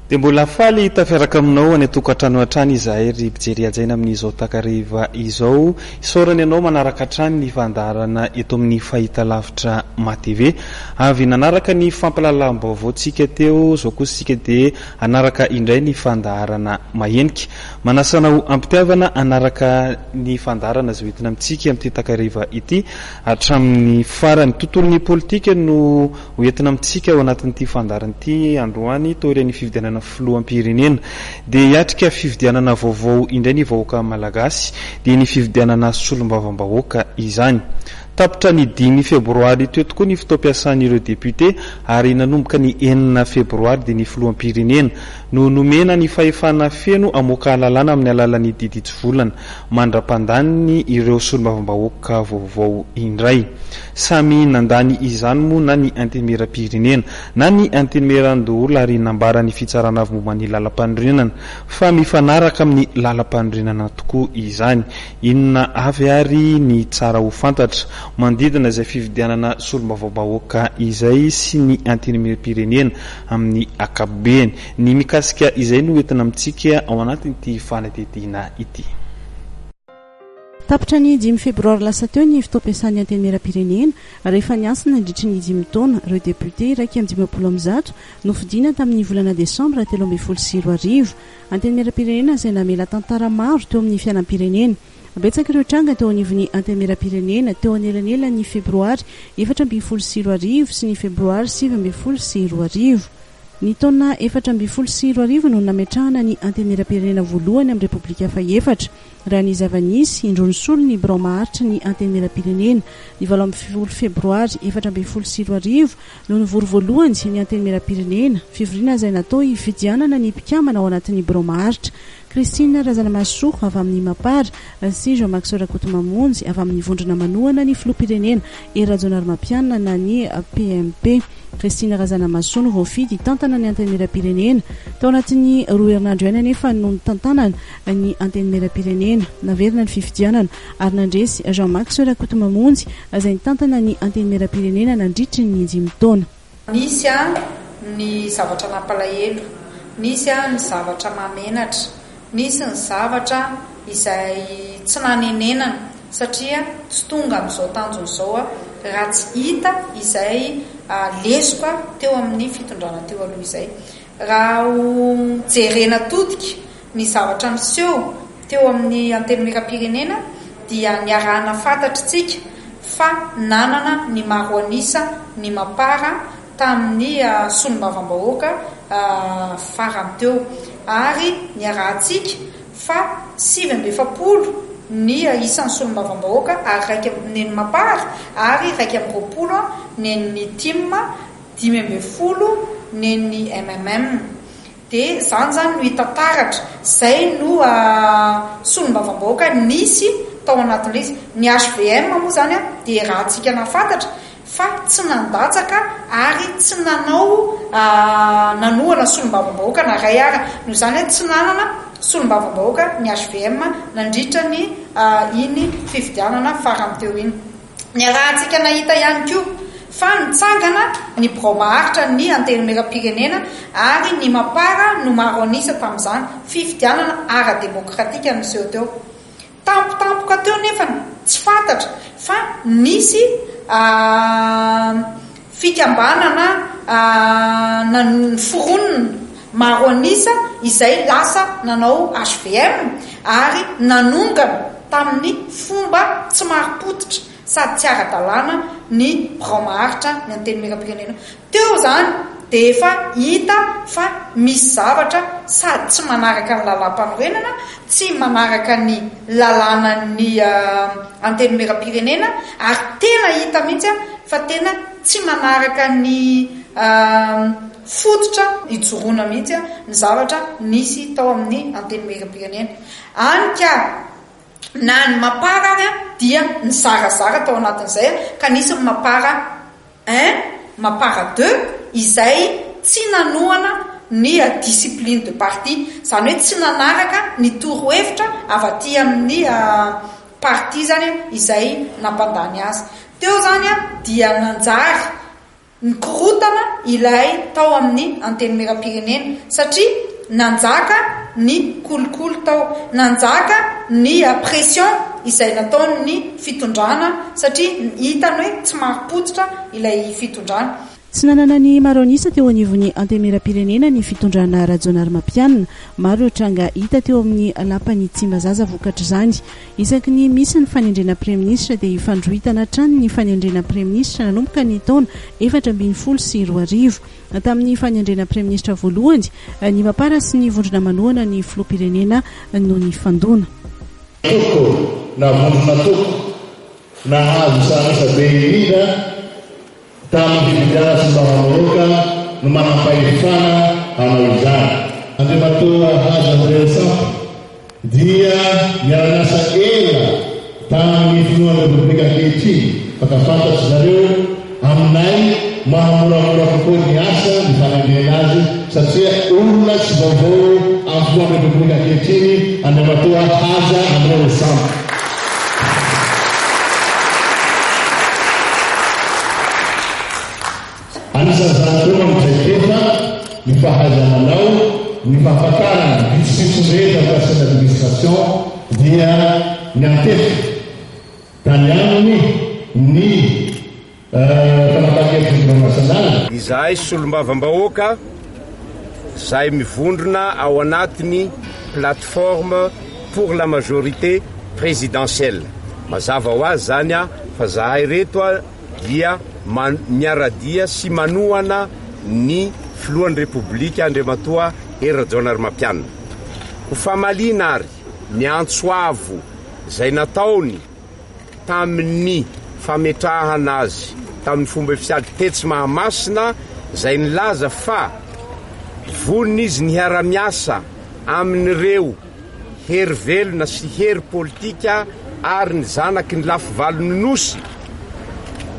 dia mbola faly tafiaraka aminao any atokantrano hatrany izahay ry mpijery ajaina amin'izao takariva izao isaorany ianao manaraka hatrany ny fandarana eto amin'ny fahitalavitra matv avy nanaraka ny fampalalam-baovaotsika teo zao kosa sika dia anaraka indray ny fandarana mahenika manasanao ampitiavana anaraka ny fandarana zao entina amintsika amin'ity takariva ity hatramin'ny farany tontolon'ny politika no hoentina amintsika ao anatin'ity fandarana ity androany toerany fividianana filohampirenena dia hiatrika fividianana vaovao indray ny vahoaka malagasy dia ny fividianana solombavambahoaka izany tapitra ny 5 febroary teo tokoa ny fitaom-piasan'ireo député ary nanomboka ny 9 febroary dia ny filohampirenena no nomena ny fahefana feno amoaka lalàna amin'ny alalan'ny diditsy volana mandra-pandaniny ireo solombavambahoaka vaovao indray samy nandany izany moa na ny antenimera-pirenena na ny antenimera-ndoolo ary nambara ny fitsarana avy momba ny lalam-panorenana fa mifanaraka amin'ny lalam-panorenana tokoa izany inona avy ary ny tsara ho fantatra mandidina izay fividianana solombavambahoaka izay sy ny antenimera-pirenena amin'ny akabeny ny mikasika izay no entina amintsika ao anatin'ity fanatediana ity tapitra ny 5 febroary lasa teo ny fitaom-piasan'ny antenimera-pirenena rehefa niasina indritry ny 5 taona ireo député raiky amin'ny 50 nofidina tamin'ny volana desambra 2024 antenimera-pirenena izay namela tantara maro teo amin'ny fiainam-pirenena betsaka ireo tranga teo anivon'ny antenimera-pirenena teo anelanelany febroary 2024 sy ny febroary 2024 ny taona 2024 no nametrahana ny antenimera-pirenena voalohany amin'ny repoblika fahefatra raha ny zava-nisy indrony solo ny birao maharitra ny antenimera-pirenena ny 20 febroary 2024 no nivory voalohany ny antenimera-pirenena fivoriana izay natao hifidianana ny mpikamana ao anatin'ny birao maharitra Christine Razanamasoa avy amin'ny Mapara sy Jean-Max Rakotomamonjy avy amin'ny vondrona manohana ny filoham-pirenena Erajonar Mapianina na ny PMP Christine Razanamasoa no voafidy tantana ny antenimera-pirenena tao anatin'ny 2 herinandro ihany anefa no nitantanana ny antenimera-pirenena naverina ny fifidianana ary nandresy Jean-Max Rakotomamonjy izay nitantana ny antenimera-pirenena nandritry ny 5 taona. Nisy ny zavatra nampalahelo, nisy ny zavatra mamenatra, nisy ny zavatra izay tsy nanenenana satria tsy tonga amin'izao tanjona izao raha tsy hita izay lesoka teo amin'ny fitondrana teo aloha izay raha ho jerena todika ny zavatra miseho teo amin'ny antenimera-pirenena dia niarahana fantatritsika fa nanana ny maro anisa ny Mapara tamin'ny solombavambahoaka farany teo ary niarahantsika fa 7 ny isan'ny solombavambahoaka ary raiky neny Mapara ary raiky amin'ny 20 neny TIM 10 neny MMM dia zany no hitantaratra zay no solombavambahoaka nisy tao anatin'ilay izy ny HVM moa zany dia raha antsika nafantatra fa tsy nandatsaka ary tsy nanao nanohana solombavambahoaka na ray ara no zany tsy nanana solombavambahoaka ny HVM nandritra ny iny fividianana farany teo iny ny rahantsika nahita ihany koa fa nitsangana ny birao maharitra ny antenimera-pirenena ary ny Mapara no maro anisa tamin'izany fividianana ara-demokratika miseho teo tampotampoka teo nefa tsy fantatra fa nisy fikambanana foronina maro anisa izay lasa nanao HVM ary nanongana tamin'ny fomba tsy mari-potitra sady tsy ara-dalàna ny birao maharitra ny antenimera-pirenena teo zany dia efa hita fa misy zavatra sady tsy manaraka ny lalam-panorenana tsy manaraka ny lalànan'ny antenimera-pirenena ary tena hita mihitsy fa tena tsy manaraka ny fototra hijoroana mihitsy ny zavatra nisy tao amin'ny antenimera-pirenena anika na ny Mapara dia ny zarazara tao anatin'izay ka nisy Mapara 1 Mapara 2 izay tsy nanohana ny discipline de parti zany hoe tsy nanaraka ny torohevitra avy aty amin'ny parti zany izay nampandany azy teo zany dia nanjary nikorotana ilay tao amin'ny antenimieram-pirenena satria nanjaka ny kolokolo tao, nanjaka ny pression izay nataony fitondrana satria hitany hoe tsy maripotsitra ilay fitondrana. Tsy nanana ny maronisa teo anivony antenimieram-pirenena ny fitondrana Rajaonarimampianina. Maro ireo tranga hita teo amin'ny lapany Tsimbazaza vokatra izany. Isaky ny misy ny fanendrena Praiministra dia ifandrohitana hatrany ny fanendrena Praiministra nanomboka ny taona 2024. Tamin'ny fanendrena Praiministra voalohany, ny mapara sy ny vondrona manohana ny filoham-pirenena no ny fandona. Na vondrona toko na hazo sanisa be indrindra tamin'ny fifidiana sy mba mamoroaka no manam-pahefana hanao izany. Andriamatoa Haja Andrea Sampa dia miara-miasa ela tamin'ny finoana Repoblika ankehitriny, fakafantatsy nareo aminay mahamoramora kokoa ny asa ny fanendrena azy satria olona tsy vaovao amin'ny finoana Repoblika ankehitriny Andriamatoa Haja Andrea Sampa. Anisan'izany koa mijaikefa ny fahaiza-manao, ny fahafantarana vitsivitsy rehetra amin'ny administration dia miantefy tany aminy ny fanapahan-kevitra nasionala. Izahay solombavam-bahoaka izay mivondrona ao anatiny plateforme pour la majorité présidentielle. Mazava ho azy zany fa zahay reto dia miaradia sy manohana ny filohan'ny Repoblika Andriamatoa Rajaonarimampianina. Ho famalina ary miantsoavo izay nataony tamin'ny fametrahana azy tamin'ny fomba ofisialy tetsy Mahamasina izay nilaza fa vonona izy ny hiara-miasa amin'ireo hery velona sy hery politika ary ny zanaky ny lafy valon'Nosy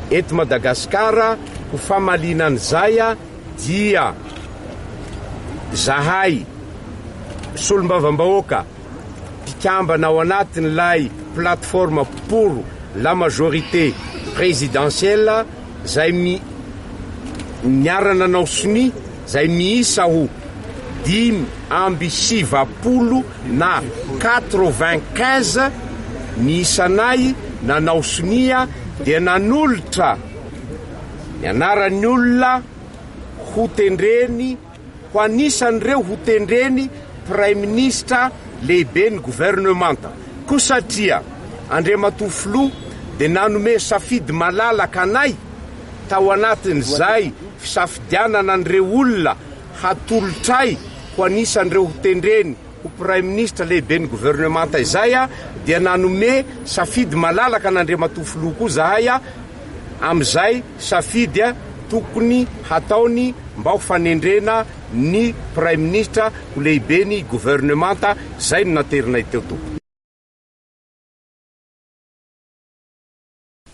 eto Madagasikara. Ho famalinan'izay dia zahay solombavam-bahoaka mpikambana ao anatin'ilay plateforme pour la majorité présidentielle zay miarana nanao soni zay miisa ho 5 na 95 miisanay nanao sonia dia nanolotra ny anaran'ny olona ho tendreny ho anisan'ireo ho tendreny Praiministra lehibe ny gouvernemanta. Koa satria Andriamatoa Filoha dia nanome safidy malalaka anay tao anatin'izay fisafidianana an'ireo olona hatolotray ho anisan'ireo ho tendreny ho Praiministra lehibe ny gouvernemanta izay dia nanome safidy malalaka n'Andriamatoa Filoha koa zahay amin'izay safidy tokony hataony mba ho fanendrena ny Praiministra ho lehibe ny gouvernemanta. Zay no naterinay teo tompony.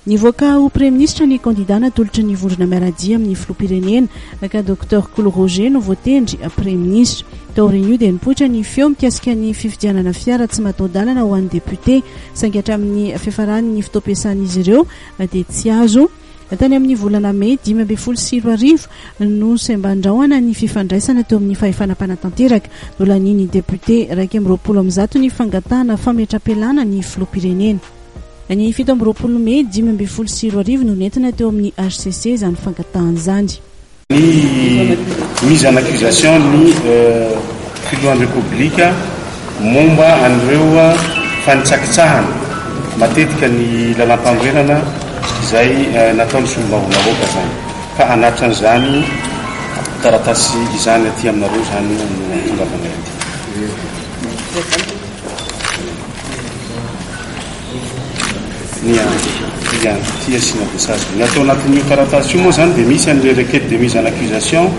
Nivoaka ho Praiministra ny kandida natolotry ny vondrona miaradia amin'ny filoham-pirenena ka Dr Kolo Roger no voatendry Praiministra. Tao renio dia nipoitra ny feo mikasika ny fifidianana fiara tsy mataho-dalana ho an'ny député saingy hatramin'ny fiafaran'ny fitaom-piasan'izy ireo dia tsy azo. Tany amin'ny volana May 2024 no semban-drahoana ny fifandraisana teo amin'ny fahefanam-panatanteraka nolaniny député 220 ny fangatahana fametra-pialana ny filoham-pirenena. Ny 17 May 2024 no nentina teo amin'ny HCC izany fangatahana izany. Ny mise en accusation ny filohan'ny Repoblika momba an'ireo fanitsakitsahana matetika ny lalam-panorenana izay nataony solombavam-bahoaka zany ka anatran'izany taratasy izany aty aminareo zany no tongavanay aty. Tia asina message ny atao anatin'io taratasy io moa zany dia misy an'le requête de mise en accusation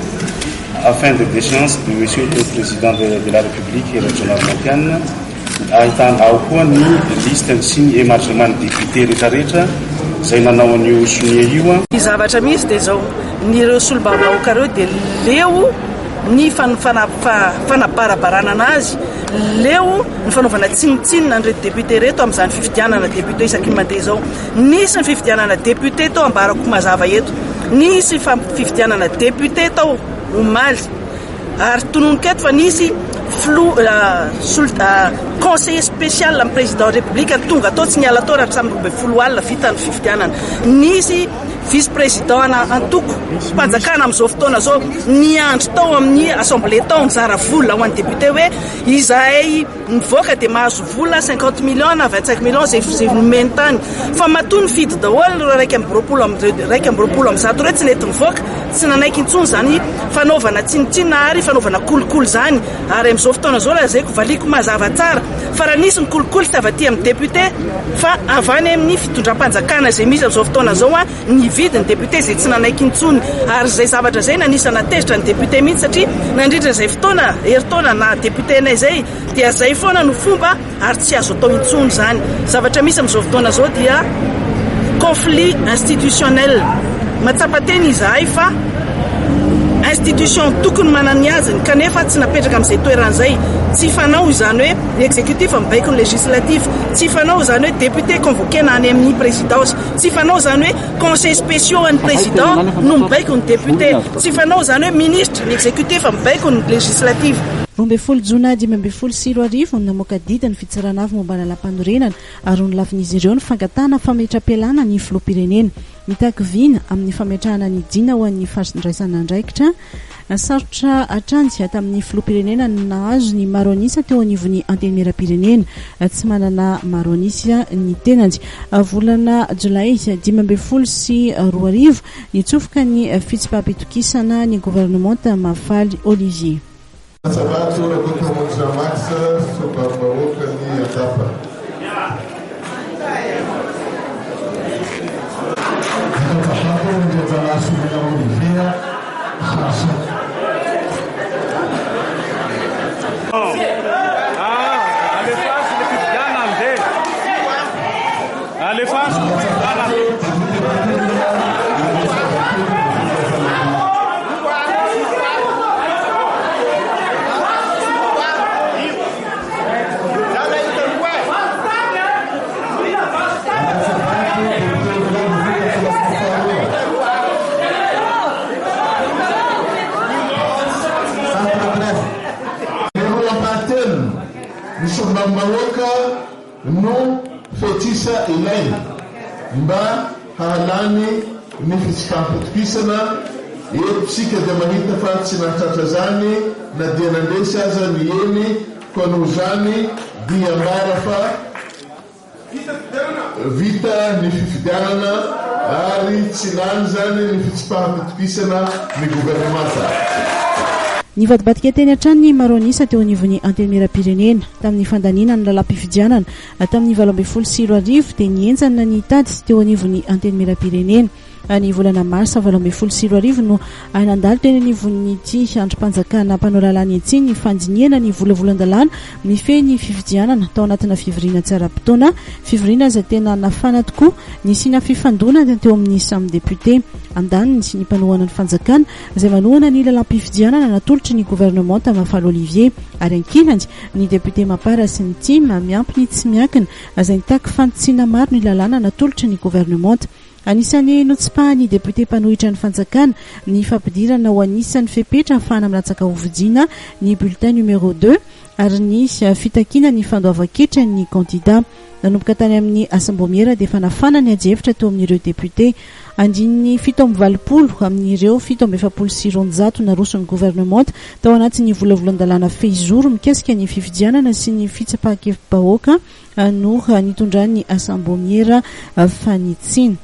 afin de déchéance de monsieur le président de la République Rajaonarimampianina. Ahitana ao koa ny liste sy ny émargement ny député rehetrarehetra izay nanao an'io sonia io. Ny zavatra misy dia zao nyreo solombavam-bahoaka reo dia leo ny fanabarabarana anazy, leo ny fanaovana tsinitsinina an'ireo député reto amin'izany fifidianana député isaky ny mandeha zao. Nisy ny fifidianana député to ambarako mazava eto nisy fifidianana député tao omaly ary tononiketo fa nisy conseiller spécial amin'ny président république tonga atao tsy niala tao raha samy robe folo alina vita ny fifidianana nisy vice président antoko mpanjakana amin'izao fotoana zao niandry tao amin'ny assemblée tao nizara vola ho an'ny député hoe izahay mivoaka dia mahazo vola 50 millions na 25 millions zay nomeny tany fa matony fidy daholo raiky amby roapolo amin'ny zato reo tsy nety mivoaka tsy nanaiky intsony zany fanaovana tsinitsinina ary fanaovana kolokolo zany ary amin'izao fotoana zao laha zayko valiko mazava tsara fa raha nisy ny kolokolo tavaty amin'ny député fa avany amin'ny fitondram-panjakana zay misy amin'izao fotoana zao a nividy ny député zay tsy nanaiky intsony ary zay zavatra zay nanisana tezitra ny député mihitsy satria nandritra zay fotoana heritaona na député nay zay dia zay foana no fomba ary tsy azo atao intsony zany zavatra misy amin'izao fotoana zao dia conflit institutionnel matsapa teny izahay fa institution tokony manany aziny kanefa tsy napetraka amin'izay toeran'izay tsy fanao izany hoe exécutif mibaiko ny législatif tsy fanao izany hoe député convoqué na any amin'ny présidence tsy fanao izany hoe conseil spéciaux an'ny président no mibaiko ny député tsy fanao izany hoe ministre ny exécutif mibaiko ny législative 12 jona 2024 namoaka didiny fitsarana avy momba lalam-panorenana ary nolavin'izy ireo ny fangatana fametra-pialana ny filoham-pirenena mitaky vina amin'ny fametrahana ny dina ho an'ny fandraisana andraikitra sarotra atranjy tamin'ny filoham-pirenena nahazo ny maronisa teo anivon'ny antenimieram-pirenena tsy manana maronisa ny tenanjy volana jolay 2024 sy 2025 nitsofoka ny fitsipaham-pitokisana ny gouvernement Mavaly Olivier. Sabato raha Max sobabahoaka ny adapa Mbaoka no fetisa ilay mba hahalany ny fitsipaham-pitokisana etsika dia mahita fa tsy nahatratra zany na dia nandresy aza ny eny koa noho zany dia ambara fa vita ny fifidianana ary tsy lany zany ny fitsipaham-pitokisana ny gouvernemanta. Ny vadibadika teny hatrany ny maronisa teo anivon'ny antenimieram-pirenena tamin'ny fandaniana ny lalam-pifidianana tamin'ny 2024 dia nienjana ny tady teo anivon'ny antenimieram-pirenena ny volana marsa 2024 no nandalo teny anivon'ny ty androm-panjakana mpanao lalàna etsy ny fandiniana ny volavolan-dalàna mifehy fifidianana tao anatina fivoriana tsara-potoana fivoriana izay tena nafana tokoa nisina fifandonana teo amin'ny samy député andaniny sy ny mpanohana ny fanjakana izay manohana ny lalam-pifidianana natolotry ny gouvernement Mavaly Olivier ary ankilanjy ny député mapara sy ny tim miampy ny tsy miankina izay nitaky fantotsiana maro ny lalàna natolotry ny gouvernement. Anisany notsipahany député mpanohitra ny fanjakana ny fampidirana ho anisan'ny fepetra afahana milatsaka hovidiana ny bulletin numéro 2 ary nisy fitakina ny fandoava-kitra ny candidat nanomboka tany amin'ny assemblée dia fanafana ny ajevitra teo amin'ireo député andininy 720 amin'ireo 770 naroson'ny gouvernement tao anatin'ny volavolan-dalàna fehizoro mikasika ny fifidianana sy ny fitsapaham-bahoaka no nitondran'ny assemblée fanitsiny.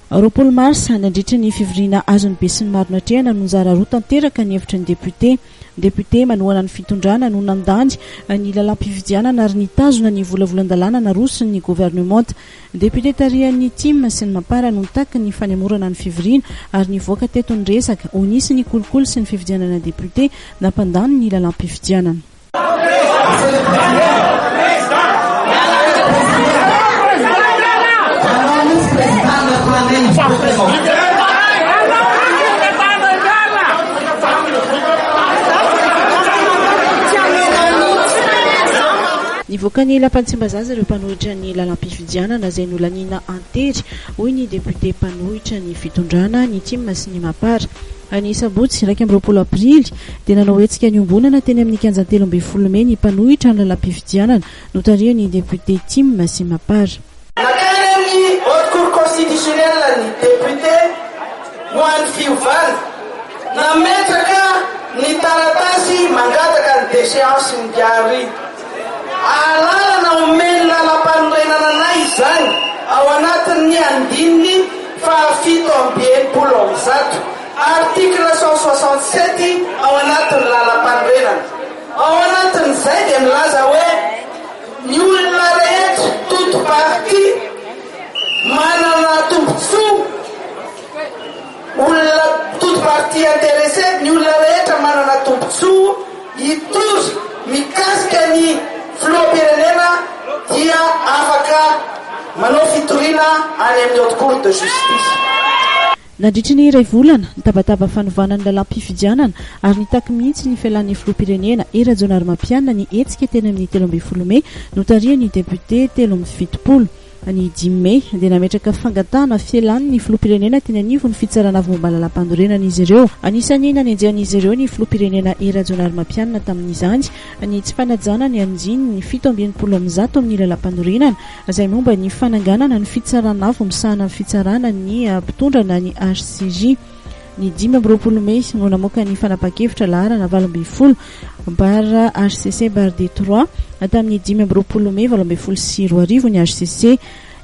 Roapolo mars nandritra ny fivoriana azon'ny be sy ny maro natrehana no nizara roa tanteraka ny hevitra ny député manohana ny fitondrana no nandandy ny lalam-pifidianana ary nitazona ny volavolan-dalàna naroson'ny gouvernement. Député tarihan'ny tim sy ny mapara no nitaky ny fanemorana ny fivoriana ary nivoaka teto ny resaka ho nisy ny kolokolo sy ny fifidianana député nampandany ny lalam-pifidianana. nivoaka ny lampantsimbazaza ireo mpanohitra ny lalam-pifidianana izay nolanina antery hoy ny député mpanohitra ny fitondrana ny Tsim sy ny Mapara. Any Sabotsy 2 aprily dia nanao hetsika ny ombonana teny amin'ny kianja 13 May ny mpanohitra ny lalam-pifidianana notaria ny député Tsim sy Mapara. Nakany ny haute cour constitutionnelle ny député moany fiovana nametraka ny taratasy mangataka ny déchéance ny diary alalana omeny lalam-panorenana anay izany ao anatin'ny andininy 7 article 167 ao anatin'ny lalam-panorenana ao anatin'izay dia milaza hoe ny olona rehetra toute parti manana tombontsoa olona toute parti intéressé ny olona rehetra manana tombontsoa hitory mikasika ny filoham-pirenena dia afaka manao fitoriana any amin'ny haute cour de justice. Nandritra ny iray volana nitabataba fanovana ny lalam-pifidianana ary nitaky mihitsy ny fialan'ny filoham-pirenena Era Ramampianina ny hetsika teny amin'ny 13 May notaria ny député 17 ny 10 May dia nametraka fangatahana fialan'ny filoham-pirenena teny anivony fitsarana avy momba lalam-pandorenana izy ireo. Anisany nanenjehan'izy ireo ny filoham-pirenena Era Ramampianina tamin'izany ny tsy fanajana ny anjiny ny 720 amin'ny lalam-pandorenana izay momba ny fananganana ny fitsarana avy misahana ny fitsarana ny mpitondrana ny HCJ. Ny 10 May no namoaka ny fanapa-kevitra laharana 20 bara HCC bar D3 tamin'ny 10 May 2024 ny HCC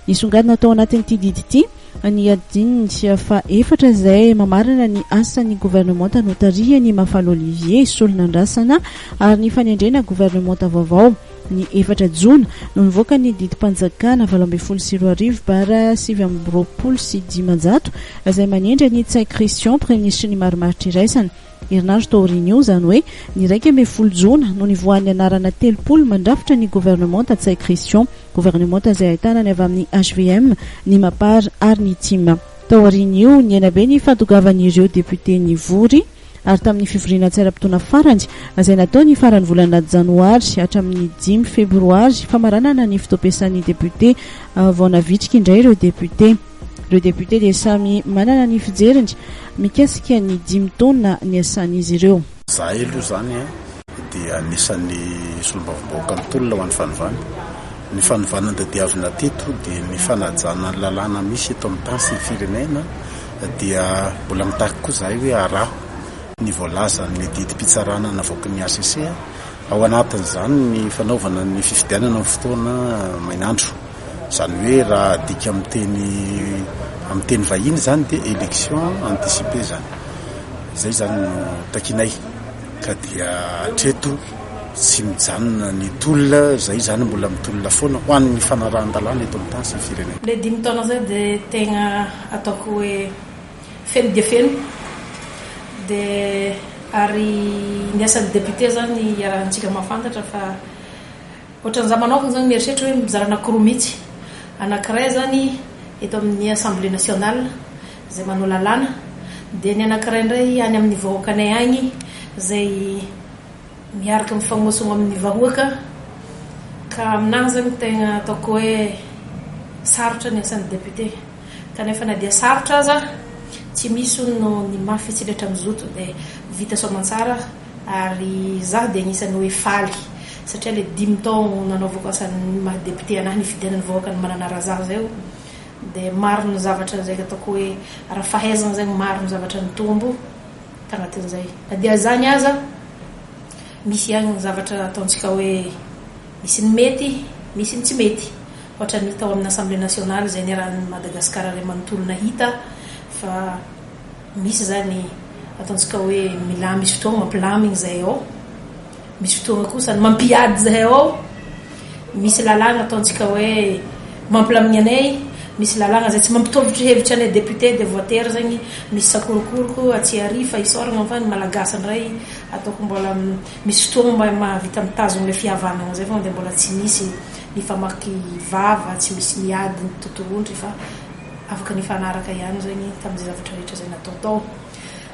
nisongadina tao anatin'ity didy ity ny adininy fa efatra izay mamarana ny asan'ny gouvernemanta notaria ny Mafalo Olivier solona andrasana ary ny fanendrena gouvernemanta vaovao. Ny efatra jona no nivoaka ny didim-panjakana 2024 bara 7 sy 10 izay manendra ny Tsay Christian premier ministre ny marimaritra iraisana. Herinandro tao reunion zany hoe ny 1 jona no nivoan'ny anarana 30 mandrafitra ny gouvernemanta Tsay Christian, gouvernemanta izay ahitana ny avy amin'ny HVM, ny Mapara ary ny Tsim. Tao reunion ny enabe ny fahadogavan'ireo député ny Vory ary tamin'ny fivoriana tsaram-potoana farany izay natao ny farany volana janoary hatramin'ny 10 febroary famaranana ny fitoampiasan'ny député vao navitrika indray ireo député. Ireo député dia samy manana ny fijeriny mikasika ny 10 taona ny asan'izy ireo. Za elo zany dia anisan'ny solombavambahoaka mitolona ho an'ny fanovana. Ny fanovana dia avy nateto dia ny fanajana ny lalàna misy eto amin'ny tany sy firenena dia mbola mitaky koa zahay hoe araho ny voalaza ny didim-pitsarana navoaka ny ACC ao anatin'izany ny fanaovana ny fifidianana amin'ny fotoana mainandro. Izany hoe raha dika amin'ny teny vahiny zany dia élection anticipée zany. Zay zany no takinay ka dia hatreto tsy mijanona ny tolona zay zany mbola mitolona foana ho an'ny fanarahan-dalàna eto amin'ny tany sy firenena. Le 10 taona zay dia tegna ataoko hoe feno dia feno dia ary ny asan'ny député zany iarahantsika mahafantatra fa ohatran'izay manokana zany mieritreritra hoe mizara anankiroa mihitsy. Anankiray zany eto amin'ny assemblée nationale izay manao lalàna dia ny anankiray indray any amin'ny vahoakanay agny izay miaraka mifagnosogno amin'ny vahoaka ka aminahy zany tegna ataoko hoe sarotra ny asan'ny député kanefa na dia sarotra aza tsy misy no ny mafy tsy letra mizoto dia vita soamantsara ary za dia anisany hoe faly satria le 10 taona nanaovako asan'ny maha-député anahy ny fidianany vahoaka ny manana raha zay dia maro ny zavatra zay ataoko hoe raha fahaizana zay maro ny zavatra nitombo tagnatin'izay na dia zany aza misy ihany ny zavatra ataontsika hoe misy ny mety misy ny tsy mety ohatra ny tao amin'ny assemblée nationale zay ny rahan'ny Madagasikara ray manontolona hita fa misy zany ataontsika hoe milamy misy fotoagna mampilamigny zay ao misy fotoagna kosa mampiady zay ao misy lalàna ataontsika hoe mampilamigny anay misy lalàna zay tsy mampitovitra hevitra anay député de voatery zany misy sakorokoroko atsy arifa isoragna fa ny malagasy ndray ataoko mbola misy fotoagna mahavita mitazogno le fihavanana zay fa dia mbola tsy misy ny famaky vava tsy misy miady ny tontolondry fa afaka ny fanaraka ihany zany tamin'izay zavatra rehetra zay natao tao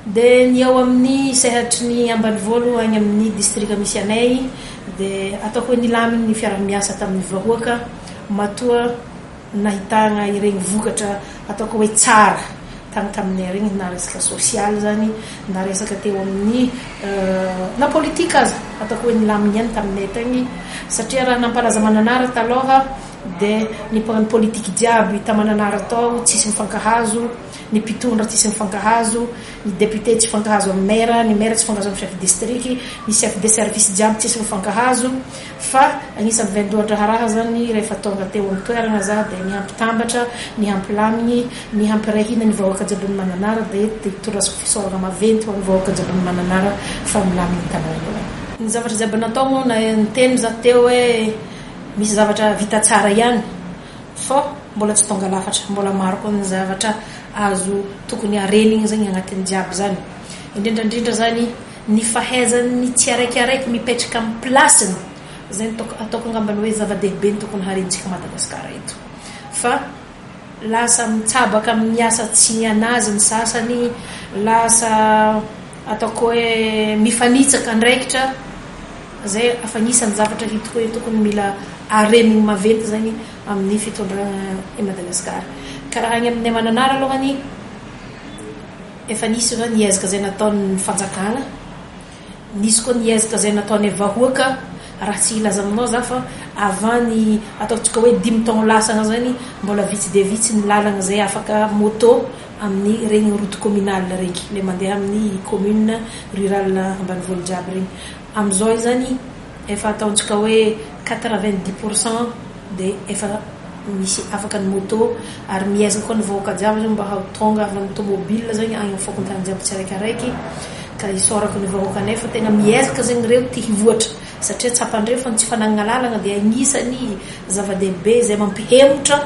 dia ny ao amin'ny sehatry ny ambanivolo agny amin'ny distrika misy anay dia ataoko hoe nilaminy ny fiarah-miasa tamin'ny vahoaka matoa nahitagna iregny vokatra ataoko hoe tsara tagny taminay regny na resaka sosialy zany na resaka teo amin'ny na politika aza ataoko hoe nilaminy ihany taminay tagny satria raha nampalaza mananara taloha dia ny politika jiaby tamananara tao tsisy mifankahazo ny mpitondra tsisy mifankahazo ny député tsy mifankahazo amin'ny maire ny maire tsy mifankahazo amin'ny chef district ny chef de service jiaby tsisy mifankahazo fa agnisan'ny vendohan-draharaha zany rehefa tonga teo amin'ny toerana za dia ny hampitambatra ny hampilaminy ny hampirahina ny vahoaka jiaby ny mananara dia hitondra fisaorana maventy ho an'ny vahoaka jiaby ny mananara fa milaminy tanàna ny zavatra jiaby natao moa na niteny za teo hoe misy zavatra vita tsara ihany fa mbola tsy tonga lafatra mbola maro koa ny zavatra azo tokony arenigny zany agnatin'ny jiaby zany indrindrandrindra zany ny fahaizan'ny tsy araikiaraiky mipetraka amin'ny plasiny zany ataoko angambany hoe zava-dehibe ny tokony harentsika Madagasikara eto fa lasa mitsabaka amin'ny asa tsy anazy ny sasany lasa ataoko hoe mifanitsaka ndraikitra zay afanisany zavatra hitako hoe tokony mila arenigny maventy zany amin'ny fitondrana Madagasikara karaha agny amin'ny mananara alohany efa nisy zany niezaka zay nataon'ny fanjakana nisy koa niezaka zay nataony vahoaka raha tsy ilaza aminao za fa avany ataontsika hoe 5 taogno lasagna zany mbola vitsy dia vitsy ny lalagna zay afaka moto amin'ny regny route communale regny le mandeha amin'ny commune rural ambanivolo jiaby regny amin'izao zany efa ataontsika hoe 90% dia efa misy afaka ny moto ary miezaka koa ny vahoaka jiaby zany mba hatonga avy amin'ny automobile zany agny amin'ny fokontany jiaby tsy araikiaraiky ka isorako ny vahoaka nefa tena miezaka zany reo tia hivoatra satria tsapandreo fa tsy fanagnana lalagna dia agnisany zava-dehibe zay mampihemotra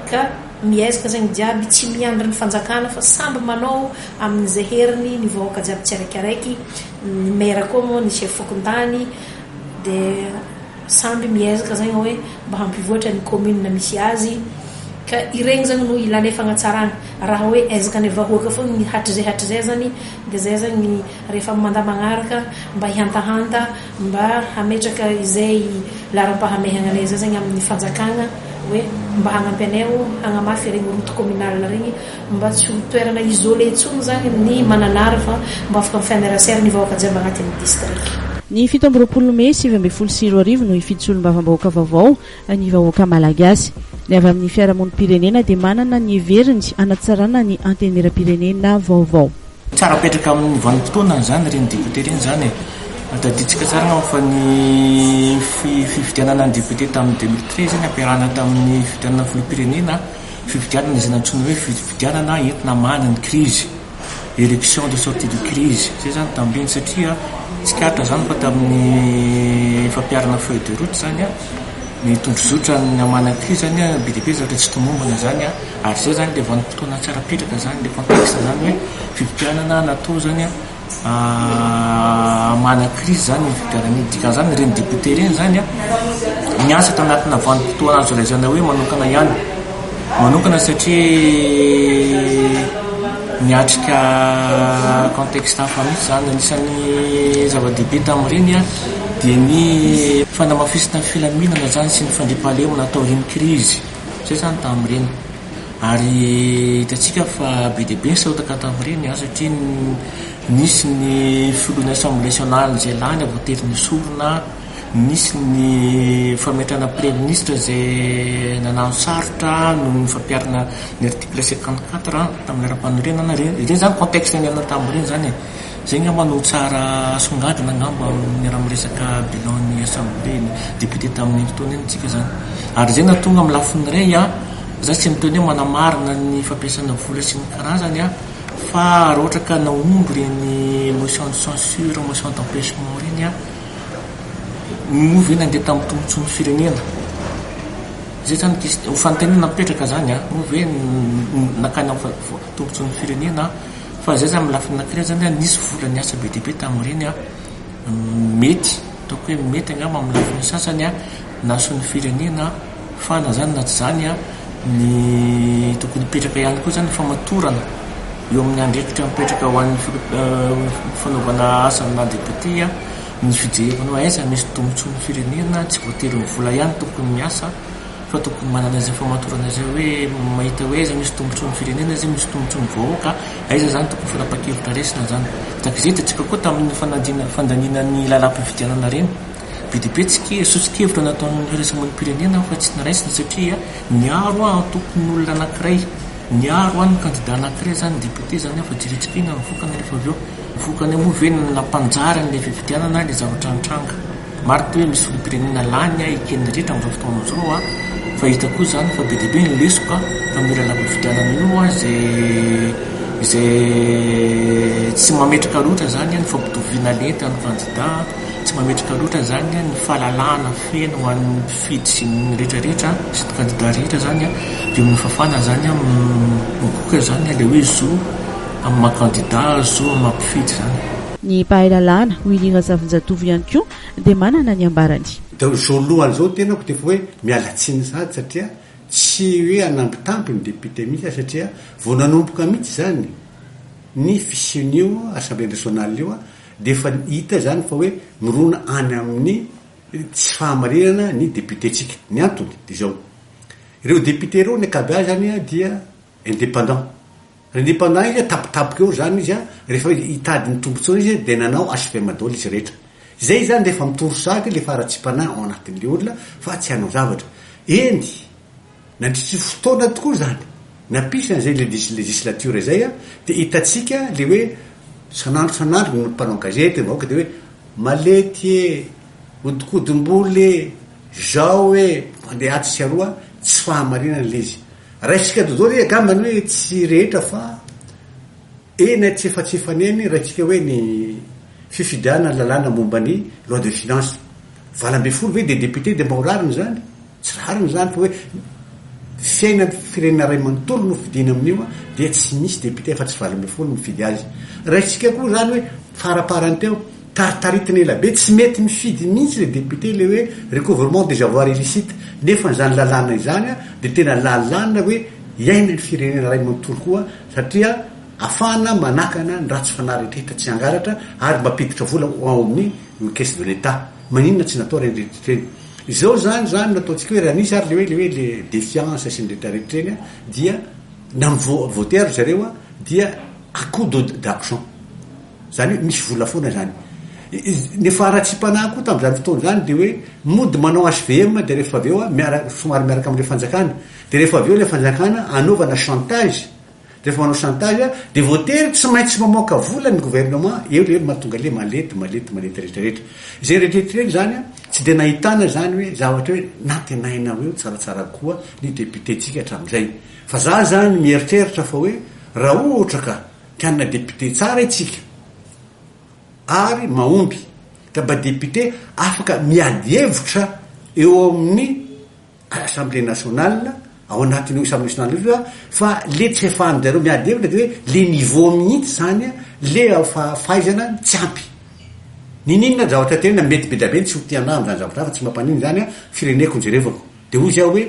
ka miezaka zany jiaby tsy miandry ny fanjakana fa samby manao amin'izay heriny ny vahoaka jiaby tsy araikiaraiky ny maire koa moa ny chef fokontany dia samby miezaka zany hoe mba hampivoatra ny commune misy azy ka iregny zany no ilana fagnatsarana raha hoe ezaka ny vahoaka foana ny hatrizay zany dia zay zany rehefa mandamanaraka mba hihantahanta mba hametraka izay laram-pahamehana anay zay zany amin'ny fanjakana hoe mba hagnampy anay hagnamafy regny route communale regny mba tsy toerana isolé intsony zany ny mananara fa mba afaka mifanarasera ny vahoaka jiaby agnatin'ny district. Ny 17 Mei 2024 no ifiditsolom-bavam-bahoaka vaovao ny vahoaka malagasy ny avy amin'ny fiarahamonim-pirenena dia manana ny heveriny hanatsarana ny antenera-pirenena vaovao. Tsara petraka amin'ny vanim-potoana zany reny député reny zany taditsika tsara fa ny fifidianana ny député tamin'ny 2013 ny ampiarahana tamin'ny fifidianana filoham-pirenena fifidianana izay nantsony hoe fifidianana entina mana ny crise élection de sortie de crise zay zany tambiny satria tsikatra zany fa tamin'ny fampiarana feuille de route zany ny tondrozotra ny amana crise zany be dia be zavatra tsy tomombana zany ary zay zany le vanim-potoana tsara petraka zany le contexte zany hoe fifidianana natao zany amana crise zany fifidianana dikan'izany reny député reny zany miasa tanatina vanim-potoana azo laizana hoe manokana ihany manokana satria miatrika contexte hafa mihitsy zany anisan'ny zava-dehibe tamin'ireny dia ny fanamafisina ny filaminana zany sy ny fandriampahalemana atao reny crise zay zany tamin'ireny ary hitatsika fa be dehibe ny sahotaka tamin'ireny satria nisy ny filohan'ny assemblée nationale zay lany voatery ny sorona nisy ny fametrana premier ministre zay nanano sarotra no ny fampiarana ny article 54 tamin'ny ara-panorenana reny zany contexte ny ana tamin'ireny zany zay ngamba no tsara songadina ngamba ny raha miresaka bilan ny assemblée député tamin'ny fotoana eny tsika zany ary zay natonga amin'ny lafiny ray za tsy miteny hoe manamarina ny fampiasana vola sy ny karazany fa raha ohatra ka naomby reny motion de censure motion d'empêchement reny movy eny andeha tamin'ny tombontsoan'ny firenena zay zany fanotenena mipetraka zany movy eny nakany amin'ny tombontsoan'ny firenena fa zay zany milafiny anankiray zany nisy vola ny asa be dehibe tamin'ireny mety ataoko hoe mety angamba amin'ny lafiny sasany nason'ny firenena fa na zany na tsy zany ny tokony hipetraka ihany koa zany famatorana eo amin'ny andrekitra mipetraka ho an'ny fanaovana asana député ny fijerevana aiza misy tombontsoa ny firenena tsy voatery ny vola ihany tokony miasa fa tokony manana zay famatorana zay hoe mahita hoe aiza misy tombontsoa ny firenena zay misy tombontsoa ny vahoaka aiza zany tokony fanapa-kevitra resina zany takizay tatsika koa tamin'ny fandaninan'ny lalam-pifidianana reny be dibe sotsikevitra nataon'ny iraisamen'ny pirenena fa tsy niraisina satria niaro tokony olona anankiray niaro ny candidat anankiray zany député zany fa jiritsika ina nivokana rehefa avy eo nivokany moa ve nampanjara n'le fifidianana le zavatra nitranga maro to hoe misy filopirenena lany ikeny rehetra amin'izao fotoana zao fa hita koa zany fa be dibe ny lesoka tamin'ny lalam-pifidianana io zay tsy mametraka loatra zany ny fampitoviana lenta ny candidat tsy mametraka loatra zany ny fahalalahana feno ho an'ny mpifidy sy ny rehetrarehetra sy ny candidat rehetra zany de amin'ny fafana zany mikoka zany le hoe zo amin'ny macandidat zo amin'ny mampifidy zany ny mpahay-lalàna ho ilira zavinjatovo ihany koa dia manana ny ambarany da zao lohany zao tenako dia fa hoe mialatsiny sady satria tsy hoe anampitampy ny député mihitsy satria vao nanomboka mihitsy zany ny fisin'io assemblée nationale io dia efa hita zany fa hoe mirona any amin'ny tsy fahamarinana ny député tsika ny antony dia zao ireo député reo ny akabe zany dia indépendant indépendant izy tapitapoka eo zany izy rehefa hitady ny tombontsoana izy dia nanao HVM-dôle izy rehetra zay zany rehefa mitoro sady le fara-tsi-pana ao anatin'le olona fa tsy hanao zavatra endy nandritry fotoana tokoa zany nampisana zay le législature zay dia hitatsika le hoe sanandro no mpanao gazety vahoaka dia hoe malety odikodim-boly zao hoe mandeha ato sy aroa tsy fahamarinana le izy raitsika dodolo agambany hoe tsy rehetra fa ena tsy efatsefaneny raitsika hoe ny fifidiana lalàna momba ny loi de finance valambe folo hoe de député de mba ho rariny zany tsy rariny zany fa hoe fiaina firenena ray manontolo no fidina amin'io dia tsy misy député fa tsy valambe folo mifidy azy raitsika koa zany hoe faraparany teo taritaritina ela be tsy mety mifidy mihitsy le député le hoe recouvrement des avoirs illicites nefa zany lalàna izany dia tena lalàna hoe iaina ny firenena ray manontolo koa satria afahana manakana ny ratsy fanaretrehitra tsy angaratra ary mampiditra vola ao amin'ny caisse de l'état maninona tsy natao rehetrarehetra izao zany nataontsika hoe raha nisy ary le hoe le défiance sy ny rehetrarehetra dia na voter zareo dia à coup d'argent zany hoe misy vola foana zany ny faratsipanahy koa tamin'izany fotoana zany dia hoe mody manao HVM dia rehefa avy eo somary miaraka amin'le fanjakana dia rehefa avy eo le fanjakana anaovana chantage rehefa manao chantage dia voatery tsy maintsy mamoaka vola ny gouvernement eo le mahatonga le malety rehetrarehetra zay rehetrarehetra zany tsy dia nahitana zany hoe zavatra hoe natenaina eo tsaratsara koa ny député tsika hatramin'izay fa za zany mieritreritra fa hoe raha ohatra ka tianina député tsara itsika ary mahomby ka mba député afaka miady hevitra eo amin'ny assemblée nationale ao anatin'io assemblée nationale fa le tsy efahanjareo miady hevitra dia hoe le niveau mihitsy zany le fahaizana tsy ampy ninina zavatra tena mety be dabe tsy ho tiana amin'izany zavatra fa tsy mampaniny zany fireneko njerevako dia hoy izy aho hoe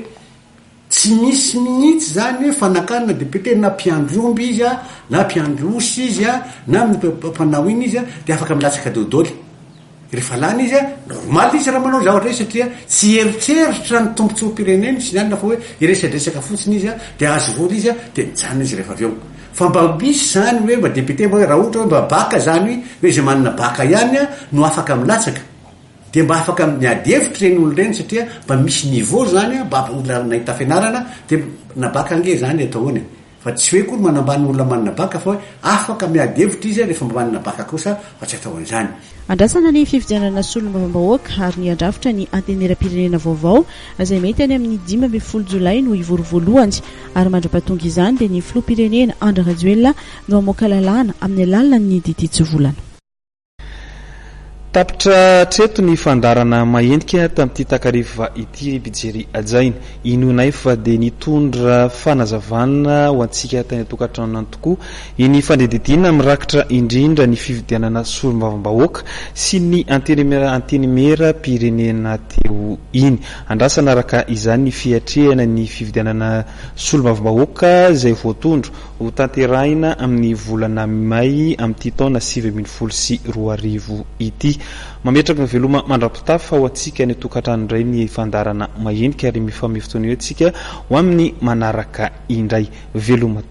tsy misy mihitsy zany hoe fanakanana député na mpiandromby izy na mpiandrosy izy na mpanao iny izy dia afaka milatsaka dodôly rehefa lany izy normal izy raha manao zavatra izy satria tsy eritreritra ny tombontsoam-pireneny sy nialina fa hoe iresadresaka fotsiny izy dia azo vola izy dia mijanona izy rehefa avy eo fa mba misy zany hoe mba député raha ohatra hoe mba baka zany hoe izy manana baka ihany no afaka milatsaka dia mba afaka miady hevitra reny olo reny satria mba misy niveau zany mba olona nahita fianarana dia nabaka ange zany ataony fa tsy hoe koa manambany olona manana baka fa hoe afaka miady hevitra izy rehefa mba manana baka kosa fa tsy atao an'izany andrasana ny fifidianana solombavam-bahoaka ary ny andrafitra ny antenera-pirenena vaovao izay mety any amin'ny 15 jolay no ivoro voalohany ary mandra-pahatonga izany dia ny filoham-pirenena Andry Rajoelina no hamoaka lalàna amin'ny alalina ny didi tsy volana tapitra treto ny fandarana mahendrika tamin'ity takariva ity bijery ajaina inonay fa dia nitondra fanazavana ho antsika tany atokantrano tokoa iny fandedidina mirakitra indrindra ny fividianana solombavambahoaka sy ny antenimera pirenena teo iny andrasana araka izany ny fiatrehana ny fividianana solombavambahoaka izay voatondro ho tanterahina amin'ny volana may amin'ity taona 2022 ity mametraka ny veloma mandrapitafa ho antsika ny tokantrano indray ny fandarana mahendrika ary mifamefotoana eo antsika ho amin'ny manaraka indray veloma